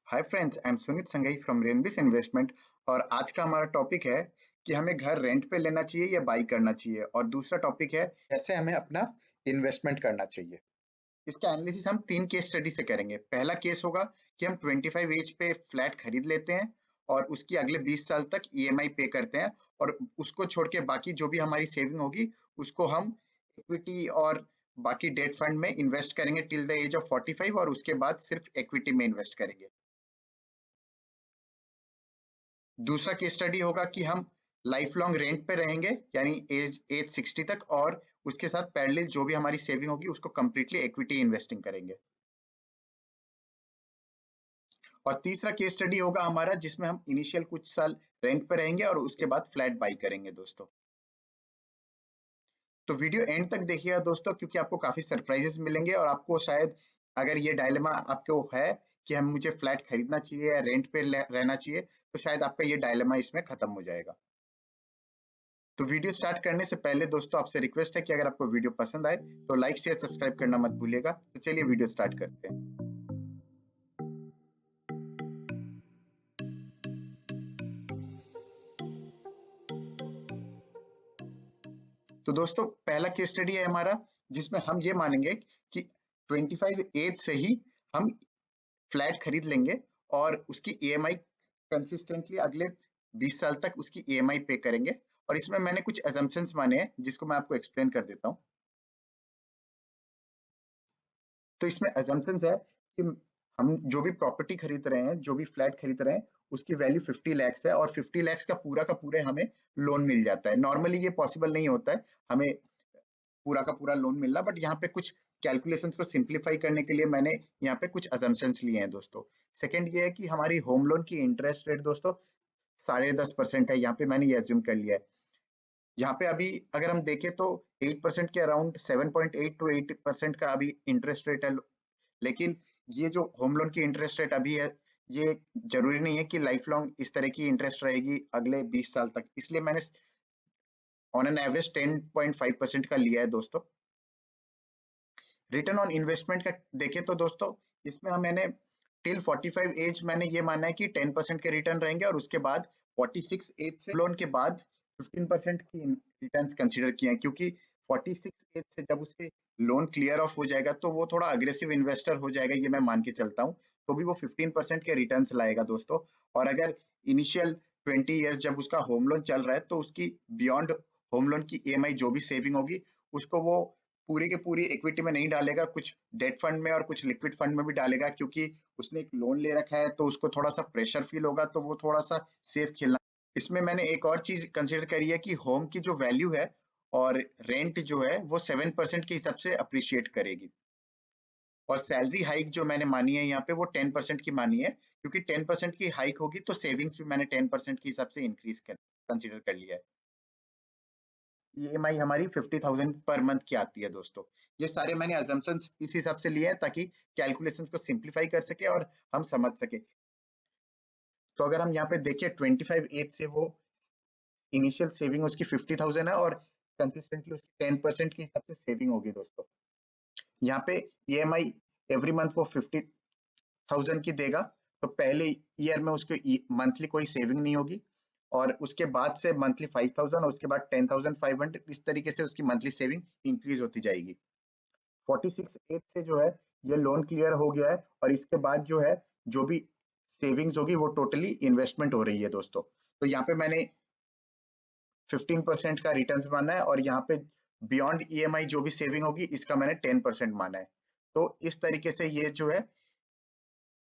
Hi friends, I am Sunit Sangai from रेनबिस investment. और आज का हमारा टॉपिक है कि हमें घर रेंट पे लेना चाहिए या बाई करना चाहिए। और दूसरा टॉपिक है कैसे हमें अपना इन्वेस्टमेंट करना चाहिए। इसका एनालिसिस हम 3 केस स्टडी से करेंगे। पहला केस होगा कि हम 25 एज पे फ्लैट खरीद लेते हैं और उसकी अगले 20 साल तक ईएमआई पे करते हैं, और उसको छोड़ के बाकी जो भी हमारी सेविंग होगी उसको हम इक्विटी और बाकी डेट फंड में इन्वेस्ट करेंगे टिल द एज ऑफ 45, और उसके बाद सिर्फ इक्विटी में इन्वेस्ट करेंगे। दूसरा केस स्टडी होगा कि हम लाइफ लॉन्ग रेंट पे रहेंगे, यानी एज एज 60 तक, और उसके साथ पैरेलल जो भी हमारी सेविंग होगी उसको कंप्लीटली इक्विटी इन्वेस्टिंग करेंगे। और तीसरा केस स्टडी होगा हमारा जिसमें हम इनिशियल कुछ साल रेंट पे रहेंगे और उसके बाद फ्लैट बाई करेंगे दोस्तों। तो वीडियो एंड तक देखिएगा दोस्तों, क्योंकि आपको काफी सरप्राइजेस मिलेंगे और आपको शायद, अगर ये डायलेमा आपको है कि हम मुझे फ्लैट खरीदना चाहिए या रेंट पे रहना चाहिए, तो शायद आपका ये डायलेमा इसमें खत्म हो जाएगा। तो वीडियो स्टार्ट करने से पहले दोस्तों आपसे रिक्वेस्ट है कि अगर आपको वीडियो पसंद आए तो लाइक शेयर सब्सक्राइब करना मत भूलिएगा। तो चलिए वीडियो स्टार्ट करते हैं। तो दोस्तों पहला केस स्टडी है हमारा जिसमें हम ये मानेंगे कि 25 एज से ही हम फ्लैट खरीद लेंगे और उसकी ईएमआई कंसिस्टेंटली अगले 20 साल तक उसकी ईएमआई पे करेंगे। और इसमें मैंने कुछ अजम्पशंस माने हैं जिसको मैं आपको एक्सप्लेन कर देता हूँ। तो इसमें अजम्पशंस है कि हम जो भी प्रॉपर्टी खरीद रहे हैं, जो भी फ्लैट खरीद रहे हैं, उसकी वैल्यू 50 लैक्स है और 50 लैक्स का पूरा हमें लोन मिल जाता है। नॉर्मली ये पॉसिबल नहीं होता है हमें पूरा का पूरा लोन मिलना, बट यहाँ पे कुछ कैलकुलेशंस को सिंप्लीफाई करने के लिए मैंने यहाँ पे कुछ अजम्पशंस लिए हैं दोस्तों। सेकंड ये है कि हमारी होम लोन की इंटरेस्ट रेट दोस्तों 10.5% है। यहाँ पे मैंने ये अज्यूम कर लिया है। यहाँ पे अभी अगर हम देखें तो 8% के अराउंड 7.8 टू 8% का अभी इंटरेस्ट रेट है। लेकिन ये जो होम लोन की इंटरेस्ट रेट अभी है, ये जरूरी नहीं है कि लाइफ लॉन्ग इस तरह की इंटरेस्ट रहेगी अगले 20 साल तक, इसलिए मैंने ऑन एन एवरेज 10.5% का लिया है दोस्तों। रिटर्न ऑन इन्वेस्टमेंट का देखें तो दोस्तों इसमें मैंने टिल 45 एज मैंने ये माना है कि 10% के रिटर्न रहेंगे, और उसके बाद 46 एज से लोन के बाद 15% की रिटर्न्स कंसीडर किए हैं, क्योंकि 46 एज से जब उसके लोन क्लियर ऑफ हो जाएगा तो वो थोड़ा अग्रेसिव इन्वेस्टर हो जाएगा, ये मैं मान के चलता हूँ। तो भी वो 15% के रिटर्न्स लाएगा दोस्तों। और अगर इनिशियल 20 ईयर्स जब उसका होम लोन चल रहा है तो उसकी बियॉन्ड होम लोन की ईएमआई जो भी सेविंग होगी उसको वो पूरी की पूरी इक्विटी में नहीं डालेगा, कुछ डेट फंड में और कुछ लिक्विड फंड में भी डालेगा, क्योंकि उसने एक लोन ले रखा है तो उसको थोड़ा सा प्रेशर फील होगा, तो वो थोड़ा सा सेफ खेलना। इसमें मैंने एक और चीज कंसिडर करी है कि होम की जो वैल्यू है और रेंट जो है वो 7% के हिसाब से अप्रिशिएट करेगी। और सैलरी हाइक जो मैंने मानी है यहाँ पे वो 10% की मानी है, क्योंकि 10% की हाइक होगी तो सेविंग्स भी मैंने 10% के हिसाब से इंक्रीज कंसिडर कर लिया है। ईएमआई हमारी 50,000 पर मंथ की आती है दोस्तों। ये सारे मैंने अजम्पशंस इस हिसाब से लिए हैं ताकि कैलकुलेशंस को सिंप्लीफाई कर सके और हम समझ सके। तो अगर हम यहाँ पे देखिए 25 एज से वो इनिशियल सेविंग उसकी 50,000 है और कंसिस्टेंटली उसकी 10% के हिसाब से सेविंग होगी दोस्तों। यहाँ पे ईएमआई एवरी मंथ वो 50,000 की देगा, तो पहले ईयर में उसको मंथली कोई सेविंग नहीं होगी, और उसके बाद से मंथली 5,000 और उसके बाद 10,500, इस तरीके से उसकी मंथली सेविंग इंक्रीज होती जाएगी। 46 एज से जो है ये लोन क्लियर हो गया है, और इसके बाद जो है जो भी सेविंग्स होगी वो टोटली इन्वेस्टमेंट हो रही है दोस्तों। तो यहाँ पे मैंने 15% का रिटर्न माना है, और यहाँ पे बियॉन्ड ईएमआई जो भी सेविंग होगी इसका मैंने 10% माना है। तो इस तरीके से ये जो है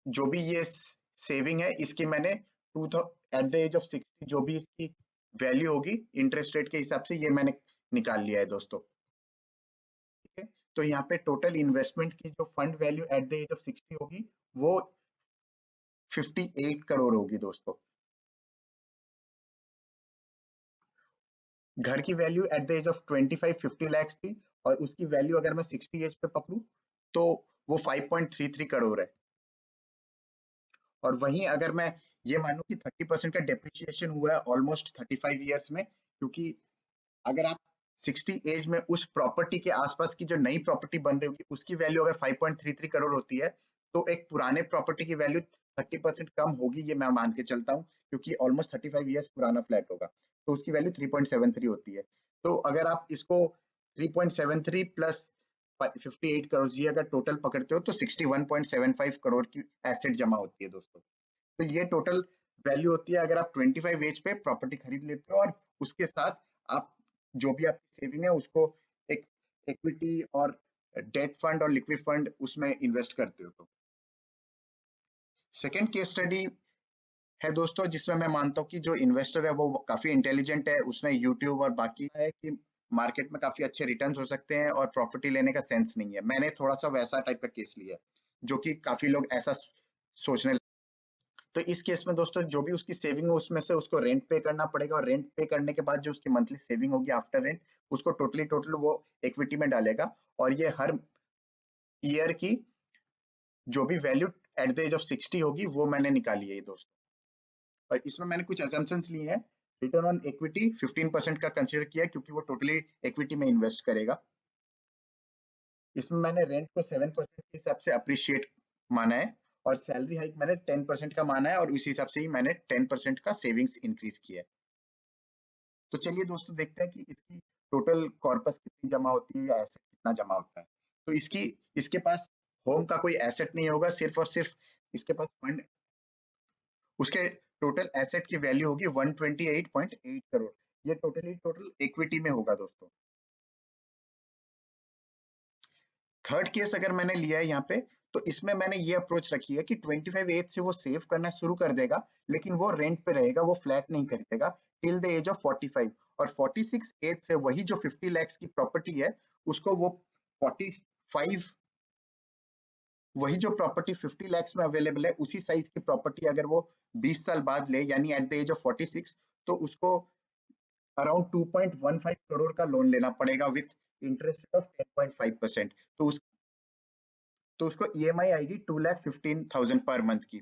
जो भी ये सेविंग है इसकी मैंने टू एट द एज ऑफ 60 जो भी इसकी वैल्यू होगी इंटरेस्ट रेट के हिसाब से ये मैंने निकाल लिया है दोस्तों। ठीक है, तो यहाँ पे टोटल इन्वेस्टमेंट की जो fund value at the age of 60 होगी वो 58 करोड़ होगी दोस्तों। घर की value at the age of 25-50 lakhs थी, और उसकी वैल्यू अगर मैं 60 एज पे पकड़ू तो वो 5.33 करोड़ है। और वहीं अगर मैं ये मानूं कि 30% का डेप्रिसिएशन हुआ है ऑलमोस्ट 35 ईयर्स में, क्योंकि अगर आप 60 एज में उस प्रॉपर्टी के आसपास की जो नई प्रॉपर्टी बन रही होगी उसकी वैल्यू अगर 5.33 करोड़ होती है, तो एक पुराने प्रॉपर्टी की वैल्यू 30% कम होगी, ये मैं मान के चलता हूँ, क्योंकि ऑलमोस्ट 35 ईयर्स पुराना फ्लैट होगा, तो उसकी वैल्यू 3.73 होती है। तो अगर आप इसको 3.73 प्लस 58 करोड़, ये अगर टोटल पकड़ते हो तो 61.75 करोड़ की एसेट जमा होती है दोस्तों। तो ये टोटल वैल्यू होती है अगर आप 25 एज पे प्रॉपर्टी खरीद लेते हो और उसके साथ आप जो भी आपकी सेविंग है उसको एक इक्विटी और डेट फंड और लिक्विड फंड उसमें इन्वेस्ट करते हो। तो सेकेंड केस स्टडी है दोस्तों, जिसमें मैं मानता हूँ कि जो इन्वेस्टर है वो काफी इंटेलिजेंट है, उसने यूट्यूब और बाकी है कि मार्केट में काफी अच्छे रिटर्न्स हो सकते हैं और प्रॉपर्टी लेने का सेंस नहीं है। मैंने थोड़ा सा वैसा टाइप का केस लिया है, जो कि काफी लोग ऐसा सोचने। तो इस केस में दोस्तों जो भी उसकी सेविंग है उसमें से उसको रेंट पे करना पड़ेगा, और रेंट पे करने के बाद जो उसकी मंथली सेविंग होगी आफ्टर रेंट, उसको टोटल वो इक्विटी में डालेगा, और ये हर ईयर की जो भी value at the age of 60 होगी वो मैंने निकाली है दोस्तों। और इसमें मैंने कुछ असम्पशंस लिए हैं। रिटर्न ऑन इक्विटी 15% का कंसिडर किया क्योंकि वो टोटली इक्विटी में इन्वेस्ट करेगा। इसमें मैंने रेंट को 7% के हिसाब से अप्रिशिएट माना है, और सैलरी हाइक मैंने 10% का माना है, और उसी हिसाब से ही मैंने 10% का सेविंग्स इंक्रीज किया है। तो चलिए दोस्तों देखते हैं कि इसकी टोटल कॉर्पस कितनी जमा होती है या एसेट कितना जमा होता है। तो इसके पास होम का कोई एसेट नहीं होगा, सिर्फ और सिर्फ इसके पास फंड, उसके टोटल एसेट की वैल्यू होगी 128.8 करोड़। ये टोटल इक्विटी में होगा दोस्तों। थर्ड केस अगर मैंने लिया है यहाँ पे, तो इसमें मैंने ये अप्रोच रखी है कि 25 एज से वो सेव करना शुरू कर देगा, लेकिन वो रेंट पे रहेगा, वो फ्लैट नहीं खरीदेगा टिल द एज ऑफ 45, और 46 एज से वही जो 50 लाख की प्रॉपर्टी है उसको वो 45, वही जो प्रॉपर्टी 50 लाख में अवेलेबल है उसी साइज की प्रॉपर्टी अगर वो 20 साल बाद ले, यानी एट द एज ऑफ 46, तो उसको अराउंड 2.15 करोड़ का लोन लेना पड़ेगा विथ इंटरेस्ट ऑफ 10.5%। तो उसको ईएमआई आएगी 2,15,000 पर मंथ की।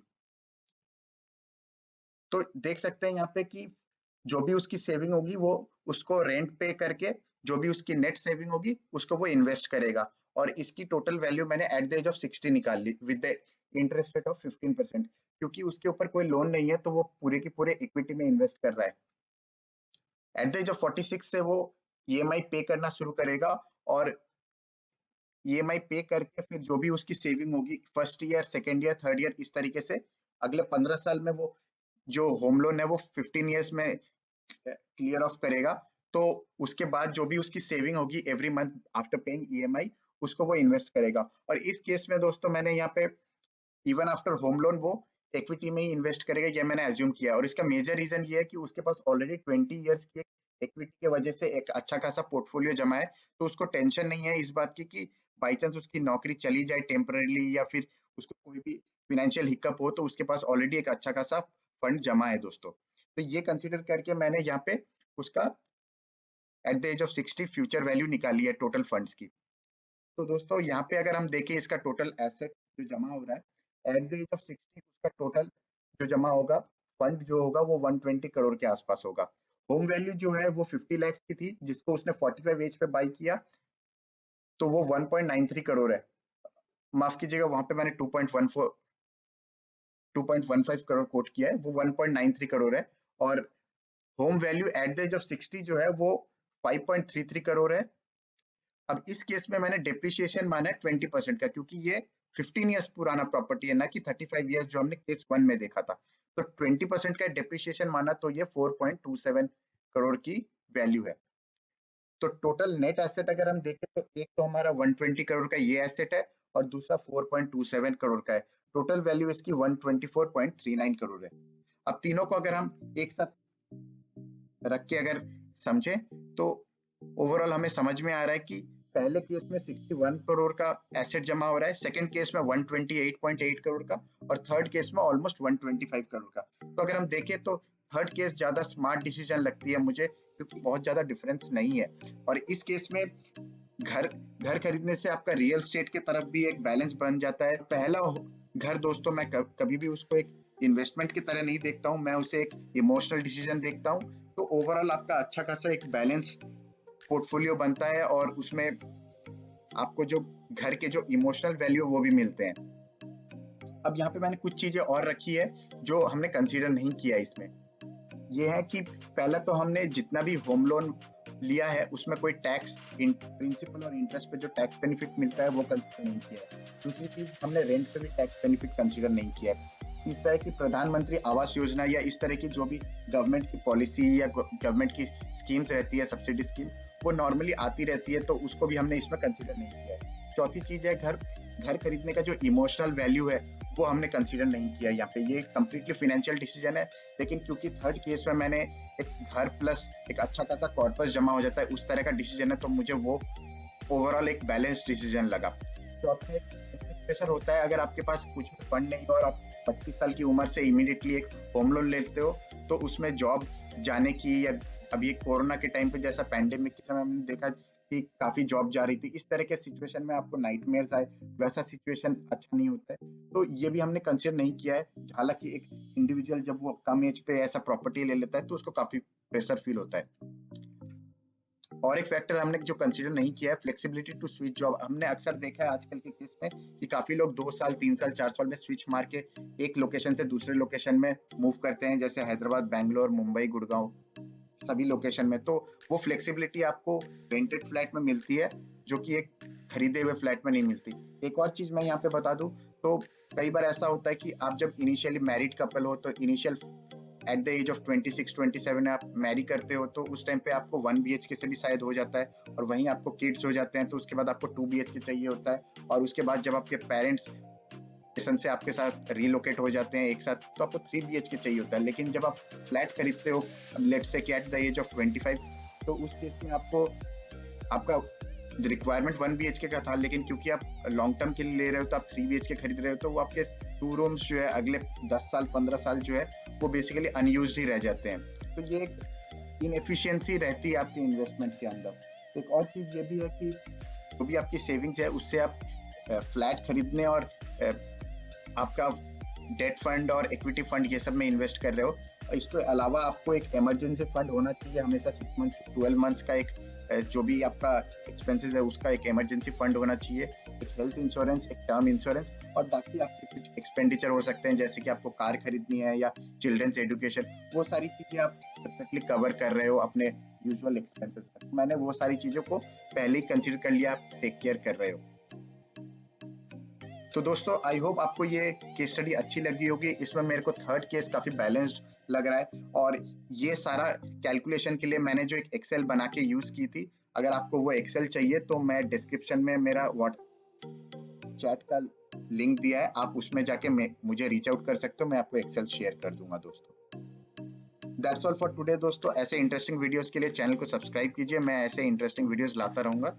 तो देख सकते हैं यहाँ पे कि जो भी उसकी सेविंग होगी वो उसको रेंट पे करके, जो भी उसकी नेट सेविंग होगी उसको वो इन्वेस्ट करेगा, और इसकी टोटल वैल्यू मैंने एट द एज ऑफ 60 निकाल ली with the interest rate of 15%। क्योंकि उसके ऊपर कोई लोन नहीं है तो वो पूरे की पूरे इक्विटी में इन्वेस्ट कर रहा है। एट द एज ऑफ 46 से वो ईएमआई पे करना शुरू करेगा, और ईएमआई पे करके फिर जो भी उसकी सेविंग होगी first year, second year, third year, इस तरीके से अगले 15 साल में वो जो होम लोन है वो 15 ईयर्स में क्लियर ऑफ करेगा। तो उसके बाद जो भी उसकी सेविंग होगी every month after paying EMI, उसको वो इन्वेस्ट करेगा। और इस केस में दोस्तों मैंने यहाँ पे इवन आफ्टर होम लोन वो इक्विटी में ही इन्वेस्ट करेगा, ये मैंने एज्यूम किया। और इसका मेजर रीजन ये है कि उसके पास ऑलरेडी 20 ईयर्स की इक्विटी की वजह से एक अच्छा खासा पोर्टफोलियो जमा है, तो उसको टेंशन नहीं है इस बात की कि बाई चांस उसकी नौकरी चली जाए टेम्पररीली, या फिर उसको कोई भी फिनेंशियल हिकअप हो, तो उसके पास ऑलरेडी एक अच्छा खासा फंड जमा है दोस्तों। तो ये कंसिडर करके मैंने यहाँ पे उसका at the age of 60 future value निकाली है टोटल फंड्स की। तो दोस्तों यहाँ पे अगर हम देखें इसका टोटल एसेट जो जमा हो रहा है एट द एज ऑफ 60, उसका टोटल जो जमा होगा फंड जो होगा वो 120 करोड़ के आसपास होगा। होम वैल्यू जो है वो 50 लाख की थी, जिसको उसने 45 एज पे बाई किया, तो वो 1.93 करोड़ है। माफ कीजिएगा, वहां पे मैंने 2.15 करोड़ कोट किया है, वो 1.93 करोड़ है। और home value at the age of 60 जो है वो 5.33 करोड़ है। अब इस केस में मैंने डेप्रिसिएशन माना है 20% का, क्योंकि ये 15 ईयर्स पुराना प्रॉपर्टी है, ना कि 35 ईयर्स जो हमने केस 1 में देखा था। तो 20% का डेप्रिसिएशन माना तो ये 4.27 करोड़ की वैल्यू है। तो टोटल नेट एसेट अगर हम देखें तो एक तो हमारा 120 करोड़ का ये एसेट है, और दूसरा 4.27 करोड़ का है। टोटल वैल्यू इसकी 124.39 करोड़ है। अब तीनों को अगर हम एक साथ रख के अगर समझे, तो ओवरऑल हमें समझ में आ रहा है कि पहले केस में 61 करोड़ का एसेट जमा हो रहा है, सेकंड केस में 128.8 करोड़ का, और थर्ड केस में ऑलमोस्ट 125 करोड़ का। तो अगर हम देखें तो थर्ड केस ज्यादा स्मार्ट डिसीजन लगती है मुझे, क्योंकि बहुत ज्यादा डिफरेंस नहीं है। और इस केस में घर घर खरीदने से आपका रियल स्टेट की तरफ भी एक बैलेंस बन जाता है। पहला घर दोस्तों मैं कभी भी उसको एक इन्वेस्टमेंट की तरह नहीं देखता हूँ, मैं उसे एक इमोशनल डिसीजन देखता हूँ। तो ओवरऑल आपका अच्छा खासा एक बैलेंस पोर्टफोलियो बनता है, और उसमें आपको जो घर के जो इमोशनल वैल्यू वो भी मिलते हैं। अब यहाँ पे मैंने कुछ चीजें और रखी है जो हमने कंसीडर नहीं किया इसमें। ये है कि पहला तो हमने जितना भी होम लोन लिया है उसमें कोई टैक्स प्रिंसिपल और इंटरेस्ट पे जो टैक्स बेनिफिट मिलता है वो कंसीडर नहीं किया है। दूसरी चीज, हमने रेंट पे भी टैक्स बेनिफिट कंसीडर नहीं किया है। तीसरा है कि प्रधानमंत्री आवास योजना या इस तरह की जो भी गवर्नमेंट की पॉलिसी या गवर्नमेंट की स्कीम्स रहती है, सब्सिडी स्कीम, वो नॉर्मली आती रहती है, तो उसको भी हमने इसमें कंसीडर नहीं किया है। चौथी चीज है घर खरीदने का जो इमोशनल वैल्यू है वो हमने कंसीडर नहीं किया यहाँ पे। ये कंप्लीटली फाइनेंशियल डिसीजन है, लेकिन क्योंकि थर्ड केस में मैंने एक घर प्लस एक अच्छा खासा कॉर्पस जमा हो जाता है, उस तरह का डिसीजन है, तो मुझे वो ओवरऑल एक बैलेंस डिसीजन लगा। चौथे, प्रेशर होता है अगर आपके पास कुछ भी फंड नहीं और आप 25 साल की उम्र से इमीडिएटली एक होम लोन लेते हो, तो उसमें जॉब जाने की, या अभी कोरोना के टाइम पे जैसा पैंडेमिक के समय हमने देखा कि काफी जॉब जा रही थी, इस तरह के सिचुएशन में आपको नाइटमेयर्स आए, वैसा सिचुएशन अच्छा नहीं होता है, तो ये भी हमने कंसीडर नहीं किया है। हालांकि एक इंडिविजुअल जब वो कम एज पे ऐसा प्रॉपर्टी ले लेता है तो उसको काफी प्रेशर फील होता है। और एक फैक्टर हमने जो कंसीडर नहीं किया है, फ्लेक्सिबिलिटी टू स्विच जॉब। हमने अक्सर देखा है आजकल के केस में कि काफी लोग 2 साल 3 साल 4 साल में स्विच मार के एक लोकेशन से दूसरे लोकेशन में मूव करते हैं, जैसे हैदराबाद, बैंगलोर, मुंबई, गुड़गांव, सभी लोकेशन में। तो वो फ्लेक्सिबिलिटी आपको रेंटेड फ्लैट में मिलती है, जो कि एक खरीदे हुए फ्लैट में नहीं मिलती। एक और चीज मैं यहाँ पे बता दूं, तो कई बार ऐसा होता है कि आप जब इनिशियली मैरिड कपल हो, तो initial at the age of 26-27 आप मैरी करते हो, तो उस टाइम पे आपको 1 BHK से भी शायद हो जाता है, और वहीं आपको किड्स हो जाते हैं, तो उसके बाद आपको 2 BHK चाहिए होता है, और उसके बाद जब आपके पेरेंट्स से आपके साथ रिलोकेट हो जाते हैं एक साथ, तो आपको 3 BHK चाहिए होता है। लेकिन जब आप फ्लैट खरीदते हो लेट्स से कि एट द एज ऑफ 25, तो उस केस में आपको आपका रिक्वायरमेंट 1 BHK का था, लेकिन क्योंकि आप लॉन्ग टर्म के लिए ले रहे हो तो आप 3 BHK खरीद रहे हो, तो वो आपके 2 रूम्स जो है अगले 10 साल 15 साल जो है वो बेसिकली अनयूज्ड ही रह जाते हैं। तो ये एक इनएफिशिएंसी रहती है आपके इन्वेस्टमेंट के अंदर। एक और चीज ये भी है कि जो भी आपकी सेविंग्स है उससे आप फ्लैट खरीदने और आपका डेट फंड और इक्विटी फंड ये सब में इन्वेस्ट कर रहे हो। इसके अलावा आपको एक इमरजेंसी फंड होना चाहिए हमेशा, 6 मंथ्स 12 मंथ्स का एक जो भी आपका एक्सपेंसेस है उसका एक इमरजेंसी फंड होना चाहिए, एक हेल्थ इंश्योरेंस, एक टर्म इंश्योरेंस, और बाकी आपके कुछ एक्सपेंडिचर हो सकते हैं, जैसे कि आपको कार खरीदनी है या चिल्ड्रंस एजुकेशन, वो सारी चीजें आप डेफिनेटली कवर कर रहे हो अपने यूजुअल एक्सपेंसेस में। मैंने वो सारी चीजों को पहले ही कंसीडर कर लिया, आप टेक केयर कर रहे हो। तो दोस्तों, आई होप आपको ये केस स्टडी अच्छी लगी होगी। इसमें मेरे को थर्ड केस काफी बैलेंस्ड लग रहा है, और ये सारा कैलकुलेशन के लिए मैंने जो एक एक्सेल बना के यूज की थी, अगर आपको वो एक्सेल चाहिए तो मैं डिस्क्रिप्शन में मेरा व्हाट्सएप चैट का लिंक दिया है, आप उसमें जाके मुझे रीच आउट कर सकते हो, मैं आपको एक्सेल शेयर कर दूंगा दोस्तों। दैट्स ऑल फॉर टुडे दोस्तों। ऐसे इंटरेस्टिंग वीडियोस के लिए चैनल को सब्सक्राइब कीजिए, मैं ऐसे इंटरेस्टिंग वीडियोस लाता रहूंगा।